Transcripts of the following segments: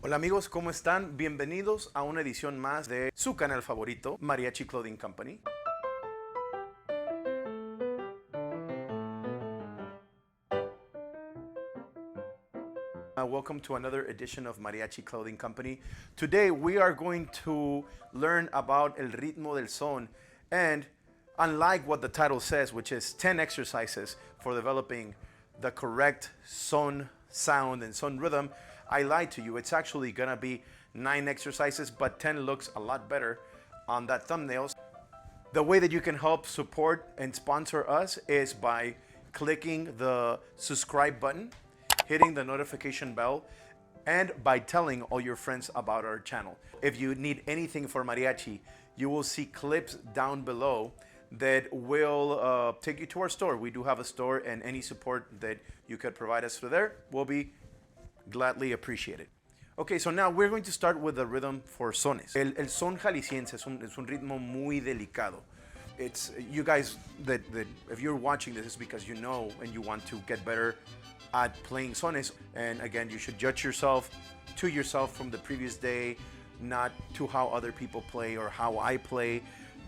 Hola amigos, ¿cómo están? Bienvenidos a una edición más de su canal favorito, Mariachi Clothing Company. Welcome to another edition of Mariachi Clothing Company. Today we are going to learn about el ritmo del son, and unlike what the title says, which is 10 exercises for developing the correct son sound and son rhythm, I lied to you. It's actually gonna be 9 exercises, but 10 looks a lot better on that thumbnail. The way that you can help support and sponsor us is by clicking the subscribe button, hitting the notification bell, and by telling all your friends about our channel. If you need anything for mariachi, you will see clips down below that will take you to our store. We do have a store, and any support that you could provide us through there will be gladly appreciated. Okay, so now we're going to start with the rhythm for sones. El son jalisciense es un ritmo muy delicado. It's you guys that if you're watching this, it's because you know and you want to get better at playing sones. And again, you should judge yourself from the previous day, not to how other people play or how I play.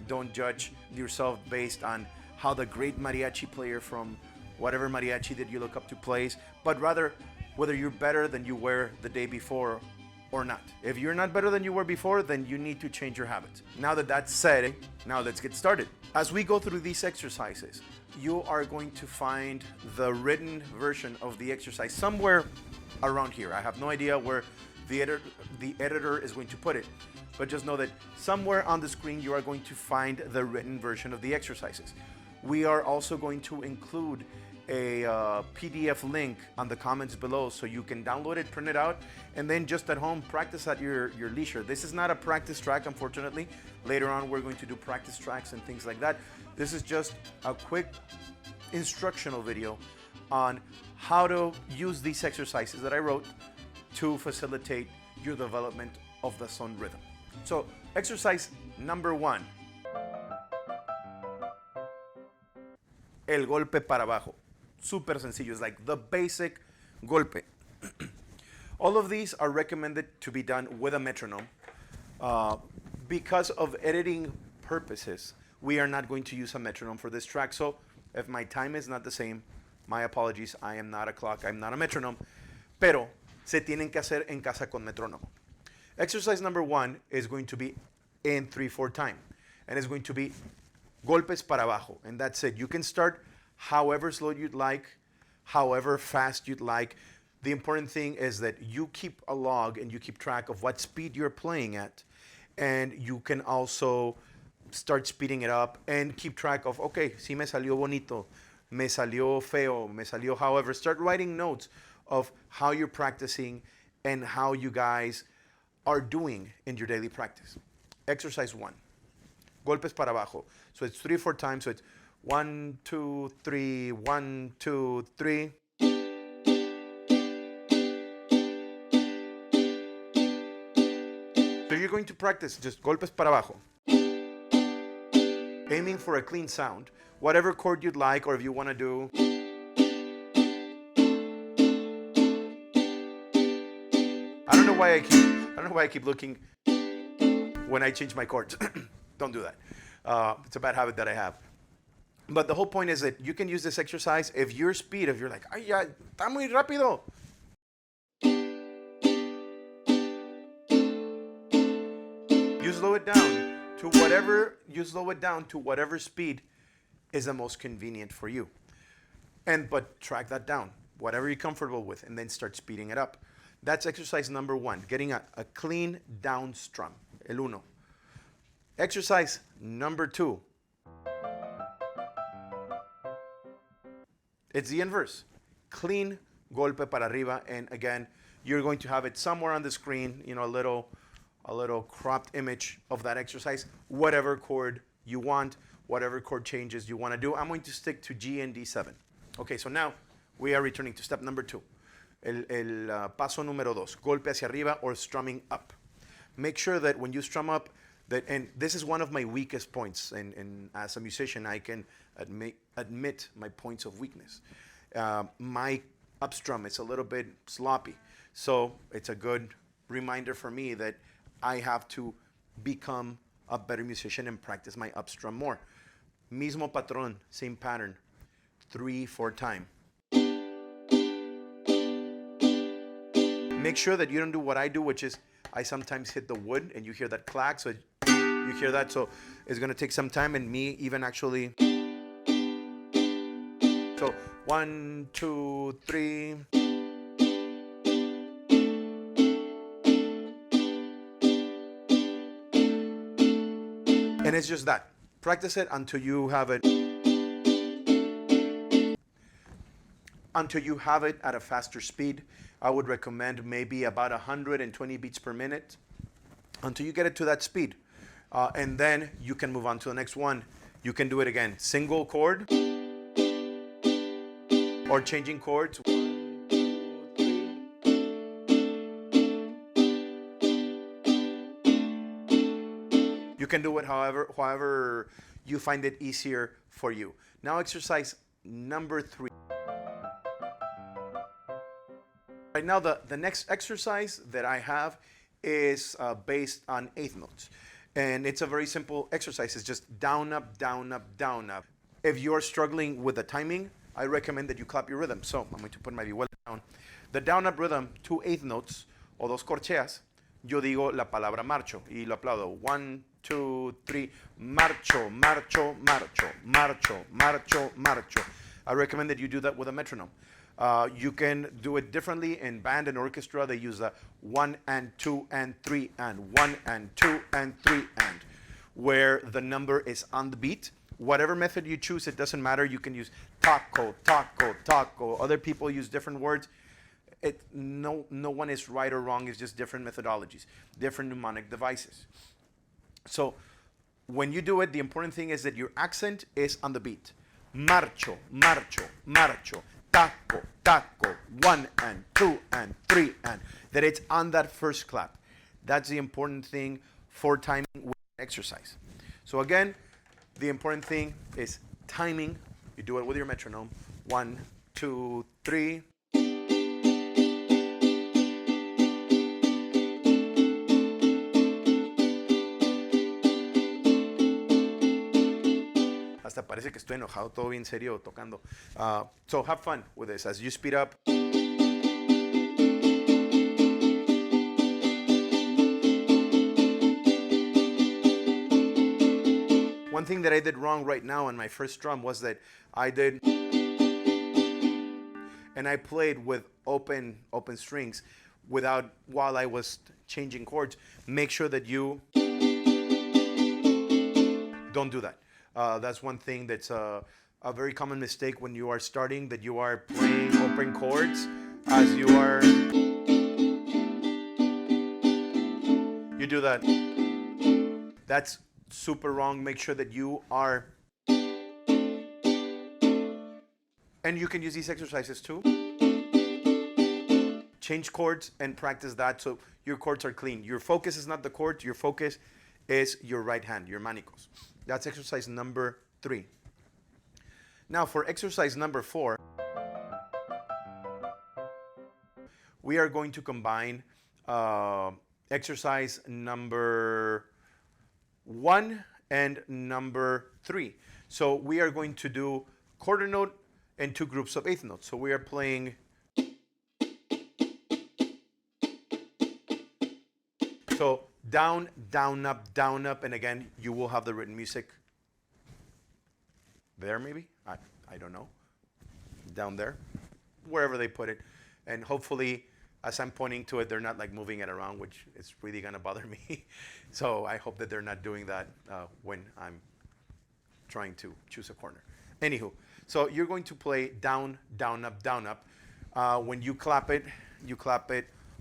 Don't judge yourself based on how the great mariachi player from whatever mariachi that you look up to plays, but rather whether you're better than you were the day before or not. If you're not better than you were before, then you need to change your habits. Now that that's said, now let's get started. As we go through these exercises, you are going to find the written version of the exercise somewhere around here. I have no idea where the editor is going to put it, but just know that somewhere on the screen you are going to find the written version of the exercises. We are also going to include a PDF link on the comments below so you can download it, print it out, and then just at home practice at your leisure. This is not a practice track, unfortunately. Later on we're going to do practice tracks and things like that. This is just a quick instructional video on how to use these exercises that I wrote to facilitate your development of the son rhythm. So exercise number 1. El golpe para abajo. Super sencillo. It's like the basic golpe. All of these are recommended to be done with a metronome. Because of editing purposes, we are not going to use a metronome for this track. So if my time is not the same, my apologies. I am not a clock. I'm not a metronome. Pero se tienen que hacer en casa con metrónomo. Exercise number 1 is going to be in 3/4 time. And it's going to be golpes para abajo. And that's it. You can start however slow you'd like, however fast you'd like. The important thing is that you keep a log and you keep track of what speed you're playing at. And you can also start speeding it up and keep track of, okay, si me salió bonito, me salió feo, me salió however. Start writing notes of how you're practicing and how you guys are doing in your daily practice. Exercise 1, golpes para abajo. So it's 3/4 times, so it's 1, 2, 3, 1, 2, 3. So you're going to practice just golpes para abajo. Aiming for a clean sound, whatever chord you'd like, or if you want to do. I don't know why I keep looking when I change my chords. Don't do that. It's a bad habit that I have. But the whole point is that you can use this exercise if your speed, if you're like, ay, ya, está muy rápido. You slow it down to whatever speed is the most convenient for you. But track that down, whatever you're comfortable with, and then start speeding it up. That's exercise number 1, getting a clean down strum, el uno. Exercise number 2. It's the inverse. Clean golpe para arriba, and again, you're going to have it somewhere on the screen, you know, a little cropped image of that exercise, whatever chord you want, whatever chord changes you want to do. I'm going to stick to G and D7. Okay, so now we are returning to step number 2. El paso número 2, golpe hacia arriba or strumming up. Make sure that when you strum up, and this is one of my weakest points, and as a musician, I can admit my points of weakness. My upstrum is a little bit sloppy, so it's a good reminder for me that I have to become a better musician and practice my upstrum more. Mismo patrón, same pattern, 3/4 time. Make sure that you don't do what I do, which is I sometimes hit the wood and you hear that clack, so you hear that, so it's gonna take some time, and me even actually. So 1, 2, 3. And it's just that. Practice it until you have it. Until you have it at a faster speed. I would recommend maybe about 120 beats per minute until you get it to that speed. And then you can move on to the next one. You can do it again. Single chord or changing chords. 1, 2, 3. You can do it however you find it easier for you. Now exercise number 3. Right now, the next exercise that I have is based on eighth notes. And it's a very simple exercise. It's just down, up, down, up, down, up. If you're struggling with the timing, I recommend that you clap your rhythm. So I'm going to put my vihuela down. The down, up rhythm, 2 eighth notes, o 2 corcheas, yo digo la palabra marcho y lo aplaudo. 1, 2, 3, marcho, marcho, marcho, marcho, marcho, marcho. I recommend that you do that with a metronome. You can do it differently in band and orchestra. They use a 1 and 2 and 3 and 1 and 2 and 3 and, where the number is on the beat. Whatever method you choose, it doesn't matter. You can use taco, taco, taco. Other people use different words. No one is right or wrong. It's just different methodologies, different mnemonic devices. So when you do it, the important thing is that your accent is on the beat. Marcho, marcho, marcho. Taco, taco, 1 and 2 and 3 and, that it's on that first clap. That's the important thing for timing with exercise. So again, the important thing is timing. You do it with your metronome. 1, 2, 3. Hasta parece que estoy enojado, todo bien serio tocando. So have fun with this as you speed up. One thing that I did wrong right now on my first drum was that I played with open strings while I was changing chords. Make sure that you don't do that. That's one thing that's a very common mistake when you are starting, that you are playing open chords as you are. You do that. That's super wrong. Make sure that you are. And you can use these exercises too. Change chords and practice that so your chords are clean. Your focus is not the chords. Your focus is your right hand, your manicos. That's exercise number 3. Now for exercise number 4, we are going to combine exercise number 1 and number 3. So we are going to do quarter note and 2 groups of eighth notes. So we are playing. So down, down, up, and again, you will have the written music there maybe? I don't know. Down there, wherever they put it. And hopefully, as I'm pointing to it, they're not like moving it around, which is really gonna bother me. So I hope that they're not doing that when I'm trying to choose a corner. Anywho, so you're going to play down, down, up, down, up. When you clap it,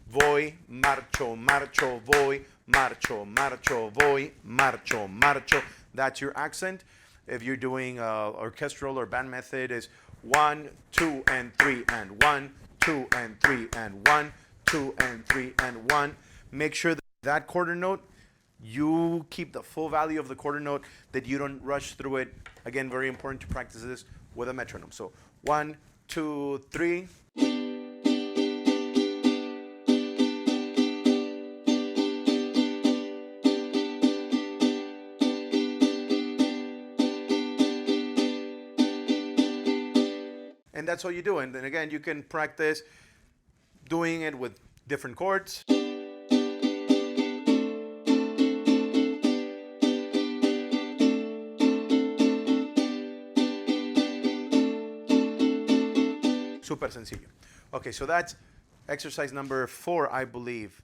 voy, marcho, marcho, voy, marcho, marcho, voy, marcho, marcho. That's your accent. If you're doing orchestral or band method, is 1, 2, and 3, and 1, 2, and 3, and 1, 2, and 3, and 1. Make sure that quarter note, you keep the full value of the quarter note, that you don't rush through it. Again, very important to practice this with a metronome. So 1, 2, 3. And that's all you do. And then again, you can practice doing it with different chords. Super sencillo. Okay, so that's exercise number 4, I believe.